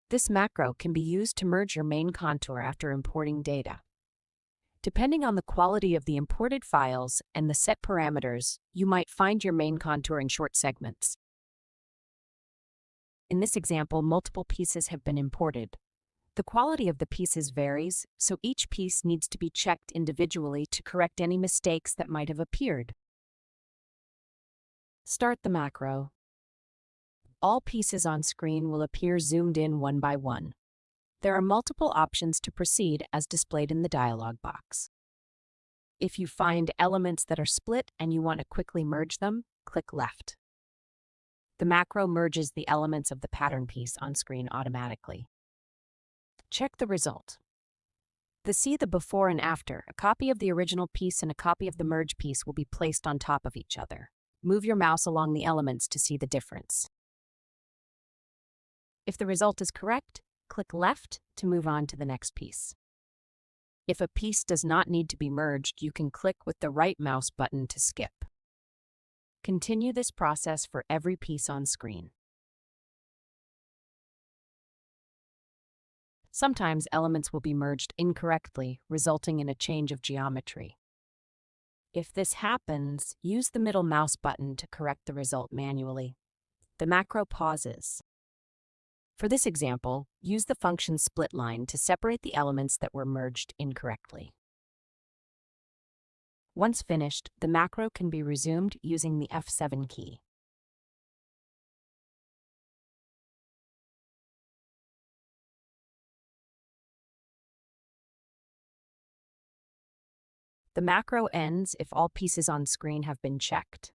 This macro can be used to merge your main contour after importing data. Depending on the quality of the imported files and the set parameters, you might find your main contour in short segments. In this example, multiple pieces have been imported. The quality of the pieces varies, so each piece needs to be checked individually to correct any mistakes that might have appeared. Start the macro. All pieces on screen will appear zoomed in one by one. There are multiple options to proceed as displayed in the dialog box. If you find elements that are split and you want to quickly merge them, click left. The macro merges the elements of the pattern piece on screen automatically. Check the result. See the before and after. A copy of the original piece and a copy of the merge piece will be placed on top of each other. Move your mouse along the elements to see the difference. If the result is correct, click left to move on to the next piece. If a piece does not need to be merged, you can click with the right mouse button to skip. Continue this process for every piece on screen. Sometimes elements will be merged incorrectly, resulting in a change of geometry. If this happens, use the middle mouse button to correct the result manually. The macro pauses. For this example, use the function splitLine to separate the elements that were merged incorrectly. Once finished, the macro can be resumed using the F7 key. The macro ends if all pieces on screen have been checked.